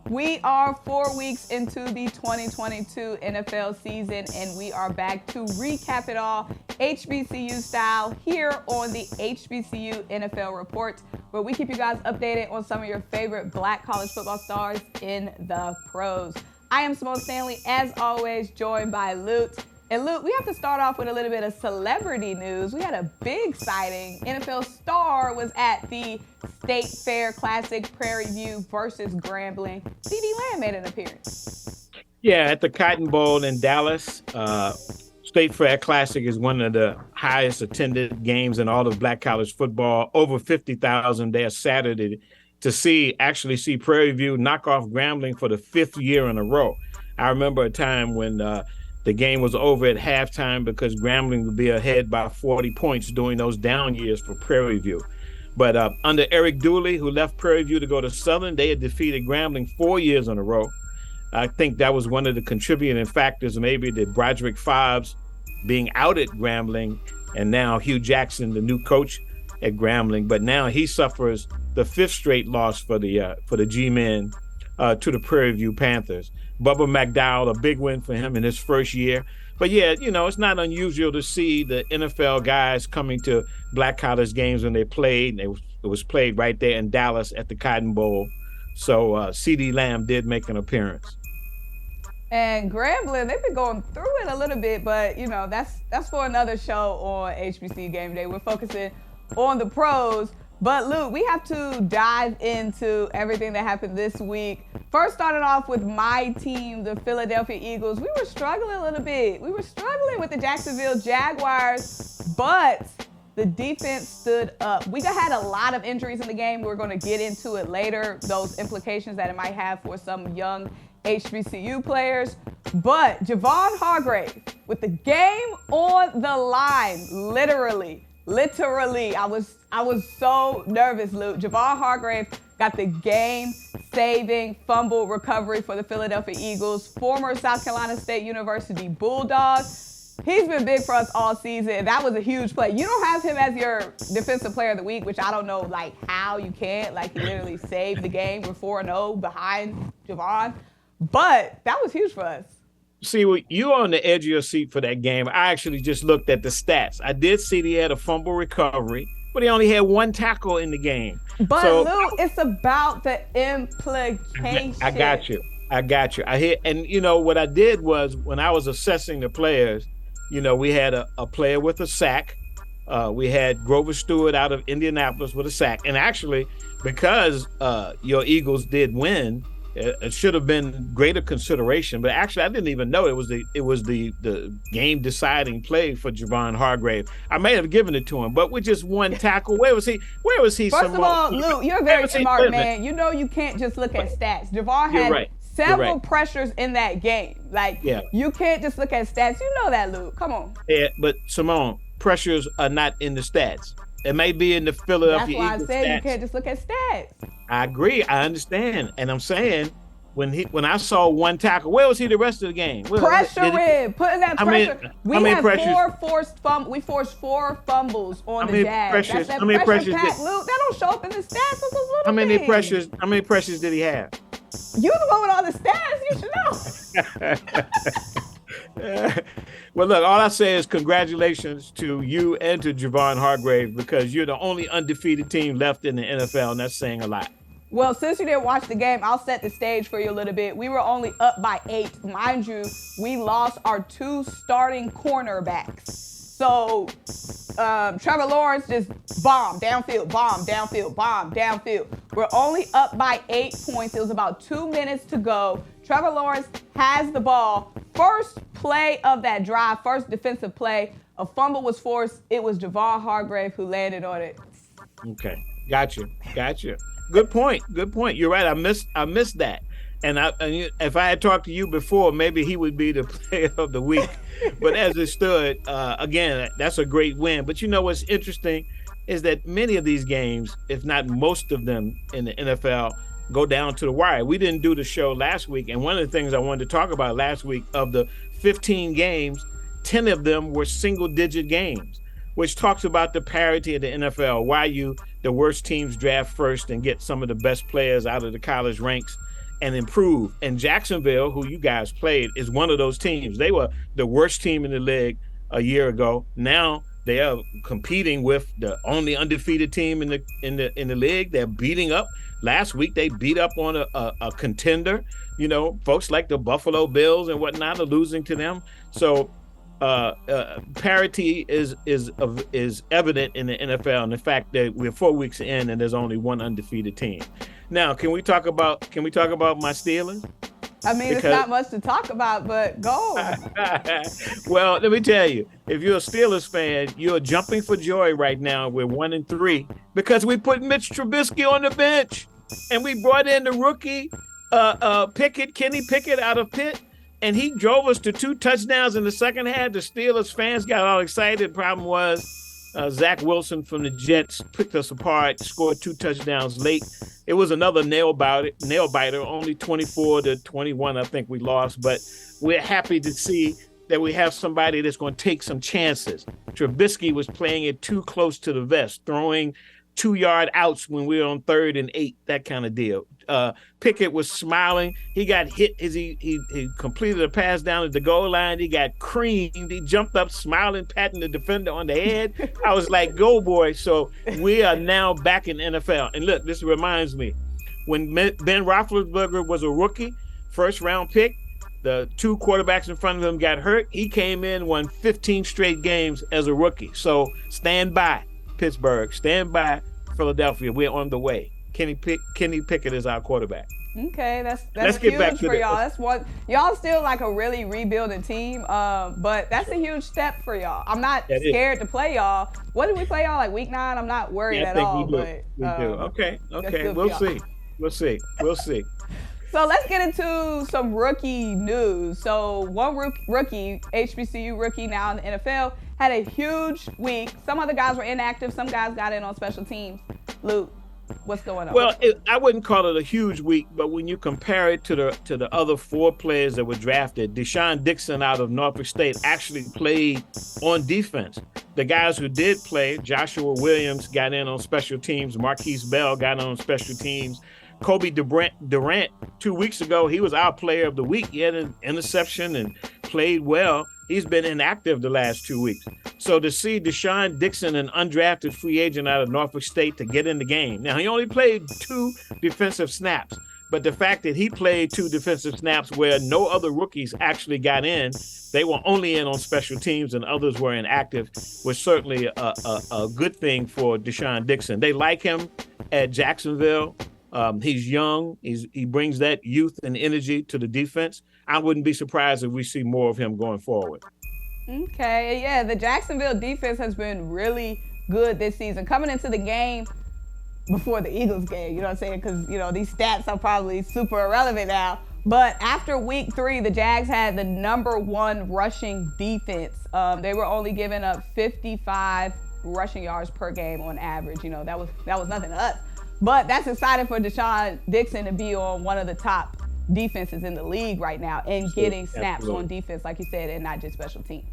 We are 4 weeks into the 2022 NFL season, and we are back to recap it all HBCU style here on the HBCU NFL Report, where we keep you guys updated on some of your favorite Black college football stars in the pros. I am Symone Stanley, as always, joined by Luke. And Luke, we have to start off with a little bit of celebrity news. We had a big sighting. NFL star was at the State Fair Classic Prairie View versus Grambling. CD Lamb made an appearance. Yeah, at the Cotton Bowl in Dallas. State Fair Classic is one of the highest attended games in all of Black college football. Over 50,000 there Saturday to actually see Prairie View knock off Grambling for the fifth year in a row. I remember a time when the game was over at halftime because Grambling would be ahead by 40 points during those down years for Prairie View. But under Eric Dooley, who left Prairie View to go to Southern, they had defeated Grambling 4 years in a row. I think that was one of the contributing factors, maybe, that Broderick Fobbs being out at Grambling, and now Hugh Jackson, the new coach at Grambling. But now he suffers the fifth straight loss for the G-men to the Prairie View Panthers. Bubba McDowell, a big win for him in his first year. But yeah, it's not unusual to see the NFL guys coming to Black college games when they played. It was played right there in Dallas at the Cotton Bowl. So CD Lamb did make an appearance. And Grambling, they've been going through it a little bit, but that's for another show on HBC Game Day. We're focusing on the pros. But Luke, we have to dive into everything that happened this week. First, starting off with my team, the Philadelphia Eagles. We were struggling a little bit. We were struggling with the Jacksonville Jaguars, but the defense stood up. We had a lot of injuries in the game. We're going to get into it later, those implications that it might have for some young HBCU players. But Javon Hargrave, with the game on the line, literally, I was so nervous, Luke. Javon Hargrave got the game-saving fumble recovery for the Philadelphia Eagles, former South Carolina State University Bulldog. He's been big for us all season, and that was a huge play. You don't have him as your defensive player of the week, which I don't know, how you can't. He literally saved the game. We're 4-0 behind Javon. But that was huge for us. See, you on the edge of your seat for that game. I actually just looked at the stats. I did see he had a fumble recovery, but he only had one tackle in the game. But Lou, it's about the implication. I got you. And what I did was, when I was assessing the players, we had a player with a sack. We had Grover Stewart out of Indianapolis with a sack. And actually, because your Eagles did win, it should have been greater consideration, but actually I didn't even know it was the game deciding play for Javon Hargrave. I may have given it to him, but with just one tackle, where was he? First of all, Luke, you're a very smart man. You can't just look at stats. Javon had several pressures in that game. You can't just look at stats. You know that, Luke. Come on. Yeah, but Symone, pressures are not in the stats. It may be in the Philadelphia Eagles. That's why I said stats. You can't just look at stats. I agree. I understand. And I'm saying, when I saw one tackle, where was he the rest of the game? Putting that pressure. We forced 4 fumbles on the Jags. That's that pressure pack, Luke. That don't show up in the stats. Those little How many pressures did he have? You the one with all the stats. You should know. Well, look, all I say is congratulations to you and to Javon Hargrave, because you're the only undefeated team left in the NFL, and that's saying a lot. Well, since you didn't watch the game, I'll set the stage for you a little bit. We were only up by 8. Mind you, we lost our 2 starting cornerbacks. So Trevor Lawrence just bombed downfield. We're only up by 8 points. It was about 2 minutes to go. Trevor Lawrence has the ball. First play of that drive, first defensive play, a fumble was forced. It was Javon Hargrave who landed on it. Okay, gotcha. Good point. You're right. I missed that. And if I had talked to you before, maybe he would be the player of the week. But as it stood, again, that's a great win. But what's interesting is that many of these games, if not most of them in the NFL, go down to the wire. We didn't do the show last week, and one of the things I wanted to talk about last week, of the 15 games, 10 of them were single-digit games, which talks about the parity of the NFL, why the worst teams draft first and get some of the best players out of the college ranks and improve. And Jacksonville, who you guys played, is one of those teams. They were the worst team in the league a year ago. Now they are competing with the only undefeated team in the league. They're beating up. Last week they beat up on a contender. Folks like the Buffalo Bills and whatnot are losing to them. So parity is evident in the NFL, and the fact that we're 4 weeks in and there's only one undefeated team. Now, can we talk about my Steelers? I mean, it's not much to talk about, but go. Well, let me tell you, if you're a Steelers fan, you're jumping for joy right now. We're 1-3 because we put Mitch Trubisky on the bench, and we brought in the rookie Kenny Pickett out of Pitt. And he drove us to 2 touchdowns in the second half. The Steelers fans got all excited. Problem was Zach Wilson from the Jets picked us apart, scored 2 touchdowns late. It was another nail biter, only 24-21, I think we lost. But we're happy to see that we have somebody that's going to take some chances. Trubisky was playing it too close to the vest, throwing 2-yard outs when we were on 3rd and 8, that kind of deal. Pickett was smiling. He got hit as he completed a pass down at the goal line. He got creamed. He jumped up smiling, patting the defender on the head. I was like, go, boy. So we are now back in NFL. And look, this reminds me, when Ben Roethlisberger was a rookie, first-round pick, the 2 quarterbacks in front of him got hurt. He came in, won 15 straight games as a rookie. So stand by, Pittsburgh. Stand by, Philadelphia. We're on the way. Kenny Pickett is our quarterback. Okay, that's huge for y'all. That's what y'all still like a really rebuilding team, but that's a huge step for y'all. I'm not scared to play y'all. What did we play y'all like week 9? I'm not worried at all. We do. Okay. We'll see. So let's get into some rookie news. So one rookie, HBCU rookie now in the NFL, had a huge week. Some other guys were inactive. Some guys got in on special teams. Luke, what's going on? Well, I wouldn't call it a huge week, but when you compare it to the other 4 players that were drafted, Deshaun Dixon out of Norfolk State actually played on defense. The guys who did play, Joshua Williams got in on special teams. Marquise Bell got in on special teams. Kobe Durant 2 weeks ago, he was our player of the week. He had an interception and played well. He's been inactive the last 2 weeks. So to see Deshaun Dixon, an undrafted free agent out of Norfolk State, to get in the game. Now, he only played 2 defensive snaps, but the fact that he played 2 defensive snaps where no other rookies actually got in, they were only in on special teams and others were inactive, was certainly a good thing for Deshaun Dixon. They like him at Jacksonville. He's young. He brings that youth and energy to the defense. I wouldn't be surprised if we see more of him going forward. Okay, yeah, the Jacksonville defense has been really good this season. Coming into the game before the Eagles game, you know what I'm saying? Because, these stats are probably super irrelevant now. But after week 3, the Jags had the number 1 rushing defense. They were only giving up 55 rushing yards per game on average. That was nothing to us. But that's exciting for Deshaun Dixon to be on one of the top defenses in the league right now and getting snaps on defense, like you said, and not just special teams.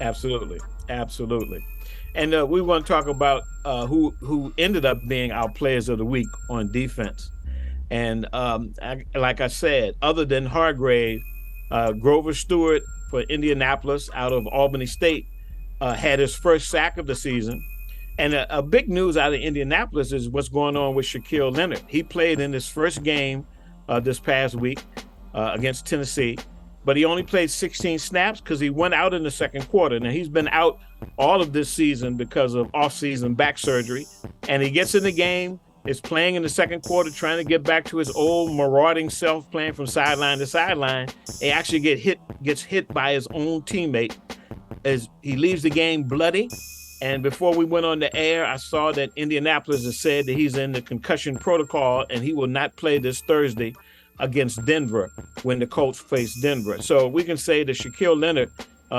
Absolutely. And we want to talk about who ended up being our players of the week on defense. And like I said, other than Hargrave, Grover Stewart for Indianapolis out of Albany State had his first sack of the season. And a big news out of Indianapolis is what's going on with Shaquille Leonard. He played in his first game this past week against Tennessee, but he only played 16 snaps because he went out in the second quarter. Now, he's been out all of this season because of off-season back surgery, and he gets in the game, is playing in the second quarter, trying to get back to his old marauding self, playing from sideline to sideline. He actually gets hit by his own teammate as he leaves the game bloody. And before we went on the air, I saw that Indianapolis has said that he's in the concussion protocol and he will not play this Thursday against Denver when the Colts face Denver. So we can say that Shaquille Leonard,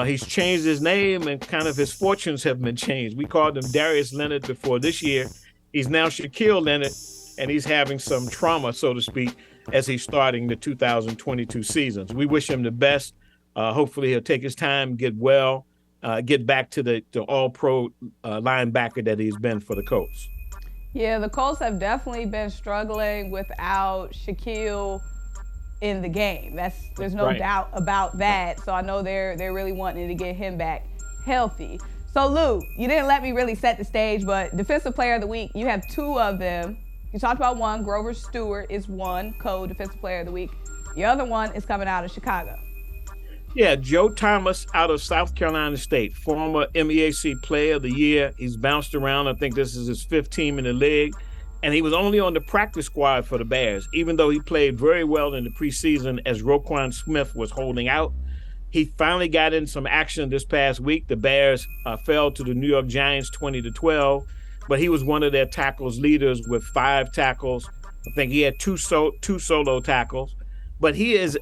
he's changed his name and kind of his fortunes have been changed. We called him Darius Leonard before this year. He's now Shaquille Leonard, and he's having some trauma, so to speak, as he's starting the 2022 seasons. We wish him the best. Hopefully he'll take his time, get well, get back to the all-pro linebacker that he's been for the Colts. Yeah, the Colts have definitely been struggling without Shaquille in the game. There's no doubt about that. So I know they're really wanting to get him back healthy. So Lou, you didn't let me really set the stage, but Defensive Player of the Week, you have two of them. You talked about one. Grover Stewart is one co-Defensive Player of the Week. The other one is coming out of Chicago. Yeah, Joe Thomas out of South Carolina State, former MEAC Player of the Year. He's bounced around. I think this is his fifth team in the league. And he was only on the practice squad for the Bears, even though he played very well in the preseason as Roquan Smith was holding out. He finally got in some action this past week. The Bears fell to the New York Giants 20-12, but he was one of their tackles leaders with 5 tackles. I think he had two solo tackles. But he has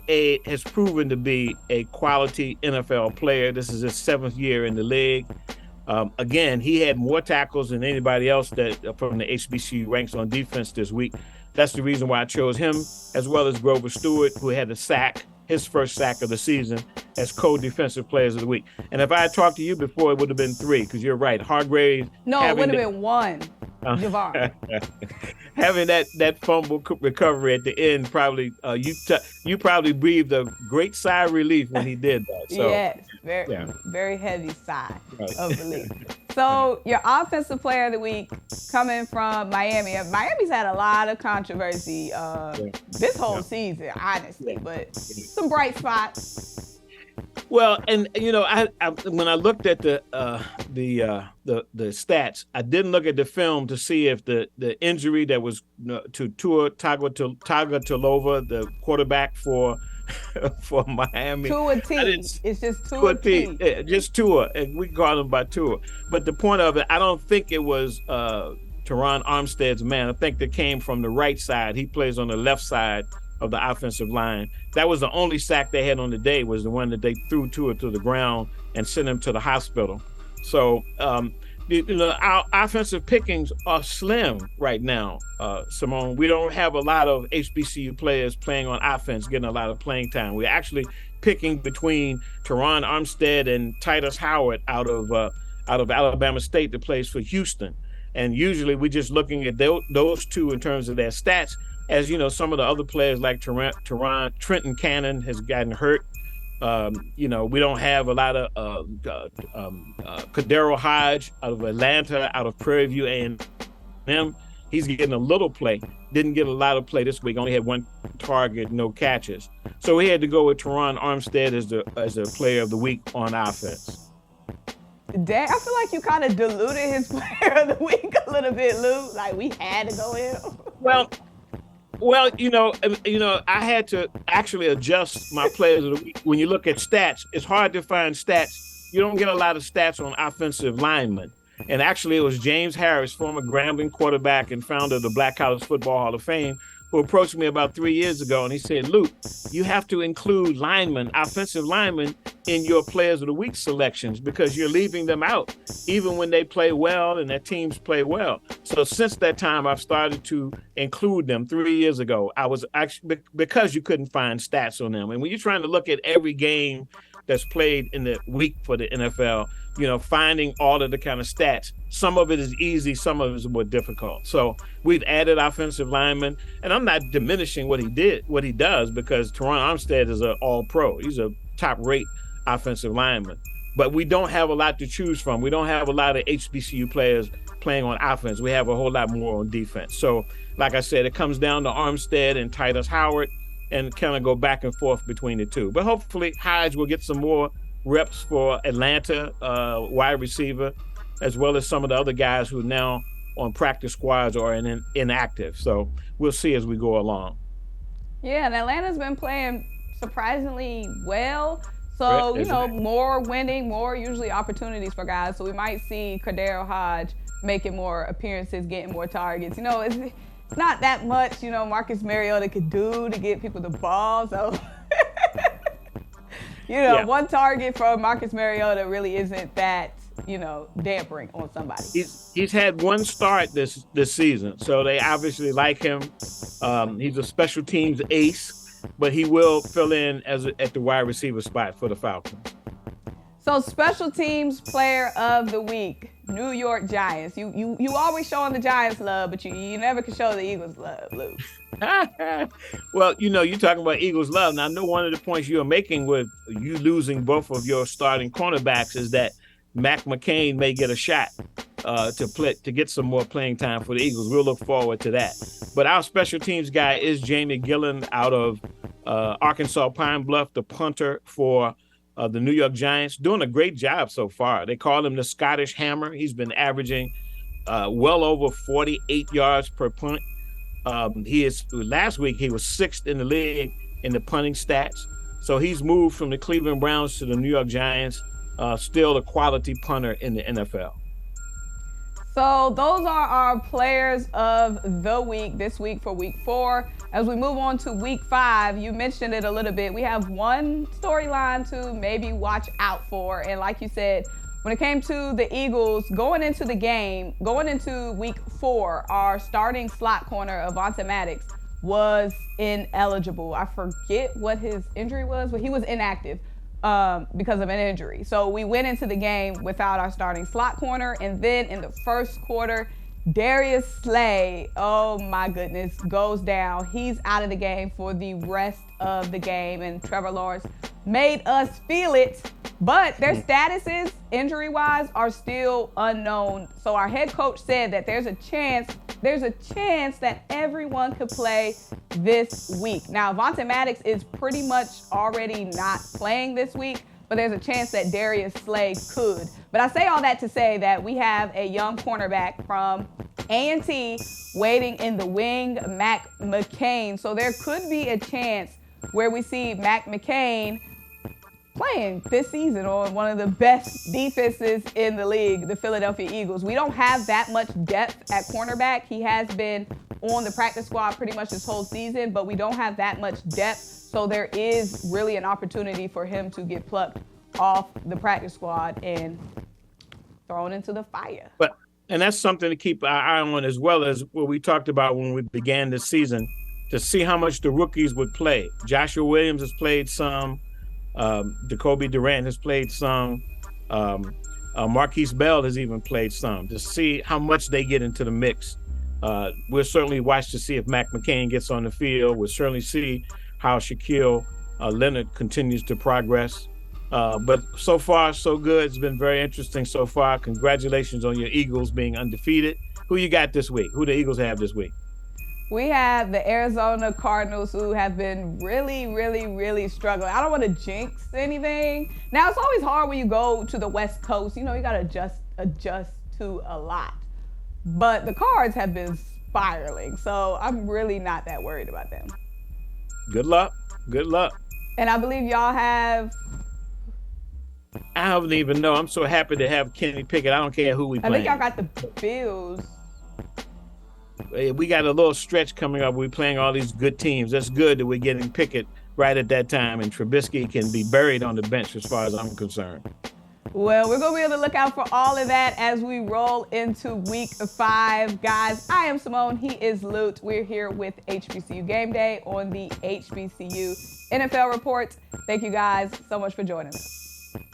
proven to be a quality NFL player. This is his 7th year in the league. Again, he had more tackles than anybody else that from the HBCU ranks on defense this week. That's the reason why I chose him, as well as Grover Stewart, who had a sack, his first sack of the season, as co-defensive players of the week. And if I had talked to you before, it would have been 3, because you're right. Hargrave. No, it would have been 1. Javon. Having that fumble recovery at the end, probably you probably breathed a great sigh of relief when he did that. So, yes, very heavy sigh of relief. So your Offensive Player of the Week coming from Miami. Miami's had a lot of controversy this whole season, honestly, but some bright spots. Well, and I when I looked at the stats, I didn't look at the film to see if the injury that was to Tua Tagovailoa, the quarterback for Miami. Tua T. It's just Tua T. Just Tua, and we call him by Tua. But the point of it, I don't think it was Teron Armstead's man. I think that came from the right side. He plays on the left side of the offensive line. That was the only sack they had on the day, was the one that they threw Tua to the ground and sent him to the hospital. So, our offensive pickings are slim right now, Symone. We don't have a lot of HBCU players playing on offense, getting a lot of playing time. We're actually picking between Teron Armstead and Titus Howard out of Alabama State that plays for Houston. And usually we're just looking at those two in terms of their stats. As you know, some of the other players like Trenton Cannon has gotten hurt. We don't have a lot of Kadero Hodge out of Atlanta, out of Prairie View A&M. He's getting a little play. Didn't get a lot of play this week. Only had 1 target, no catches. So we had to go with Teron Armstead as the player of the week on offense. Dang, I feel like you kind of diluted his player of the week a little bit, Lou. Like we had to go in. Well, I had to actually adjust my players of the week. When you look at stats, it's hard to find stats. You don't get a lot of stats on offensive linemen. And actually, it was James Harris, former Grambling quarterback and founder of the Black College Football Hall of Fame, who approached me about 3 years ago, and he said, Luke, you have to include offensive linemen, in your players of the week selections because you're leaving them out, even when they play well and their teams play well. So since that time, I've started to include them 3 years ago. I was actually, because you couldn't find stats on them. And when you're trying to look at every game that's played in the week for the NFL, finding all of the kind of stats, some of it is easy, some of it is more difficult. So we've added offensive linemen, and I'm not diminishing what he does, because Teron Armstead is an all-pro. He's a top-rate offensive lineman. But we don't have a lot to choose from. We don't have a lot of HBCU players playing on offense. We have a whole lot more on defense. So, like I said, it comes down to Armstead and Titus Howard, and kind of go back and forth between the two. But hopefully Hodge will get some more reps for Atlanta, wide receiver, as well as some of the other guys who are now on practice squads or inactive. So we'll see as we go along. Yeah, and Atlanta's been playing surprisingly well. So, more winning, more usually opportunities for guys. So we might see Kadero Hodge making more appearances, getting more targets. It's not that much, Marcus Mariota could do to get people the ball. So, one target from Marcus Mariota really isn't that, dampering on somebody. He's had one start this season, so they obviously like him. He's a special teams ace, but he will fill in at the wide receiver spot for the Falcons. So special teams player of the week, New York Giants. You always showing the Giants love, but you never can show the Eagles love, Luke. Well, you're talking about Eagles love. Now, I know one of the points you're making with you losing both of your starting cornerbacks is that Mac McCain may get a shot to get some more playing time for the Eagles. We'll look forward to that. But our special teams guy is Jamie Gillen out of Arkansas Pine Bluff, the punter for the New York Giants, doing a great job so far. They call him the Scottish Hammer. He's been averaging well over 48 yards per punt. Last week he was 6th in the league in the punting stats. So he's moved from the Cleveland Browns to the New York Giants, still a quality punter in the NFL. So those are our players of the week this week for week 4. As we move on to week 5, you mentioned it a little bit. We have one storyline to maybe watch out for. And like you said, when it came to the Eagles, going into week 4, our starting slot corner, Avonte Maddox, was ineligible. I forget what his injury was, but he was inactive because of an injury. So we went into the game without our starting slot corner. And then in the first quarter, Darius Slay, oh my goodness, goes down. He's out of the game for the rest of the game. And Trevor Lawrence made us feel it. But their statuses, injury-wise, are still unknown. So our head coach said that there's a chance that everyone could play this week. Now, Avonte Maddox is pretty much already not playing this week, but there's a chance that Darius Slay could. But I say all that to say that we have a young cornerback from A&T waiting in the wing, Mac McCain. So there could be a chance where we see Mac McCain playing this season on one of the best defenses in the league, the Philadelphia Eagles. We don't have that much depth at cornerback. He has been on the practice squad pretty much this whole season, but we don't have that much depth. So there is really an opportunity for him to get plucked off the practice squad and thrown into the fire. And that's something to keep our eye on, as well as what we talked about when we began this season, to see how much the rookies would play. Joshua Williams has played some. Jacoby Durant has played some. Marquise Bell has even played some, to see how much they get into the mix. We'll certainly watch to see if Mac McCain gets on the field. We'll certainly see how Shaquille Leonard continues to progress. But so far, so good. It's been very interesting so far. Congratulations on your Eagles being undefeated. Who you got this week? Who the Eagles have this week? We have the Arizona Cardinals, who have been really, really, really struggling. I don't want to jinx anything. Now, it's always hard when you go to the West Coast. You got to adjust to a lot. But the Cards have been spiraling, so I'm really not that worried about them. Good luck. Good luck. And I believe y'all have... I don't even know. I'm so happy to have Kenny Pickett. I don't care who we play. I think y'all got the Bills. We got a little stretch coming up. We're playing all these good teams. That's good that we're getting Pickett right at that time, and Trubisky can be buried on the bench as far as I'm concerned. Well, we're going to be able to look out for all of that as we roll into week 5. Guys, I am Symone. He is Lute. We're here with HBCU Game Day on the HBCU NFL Report. Thank you guys so much for joining us.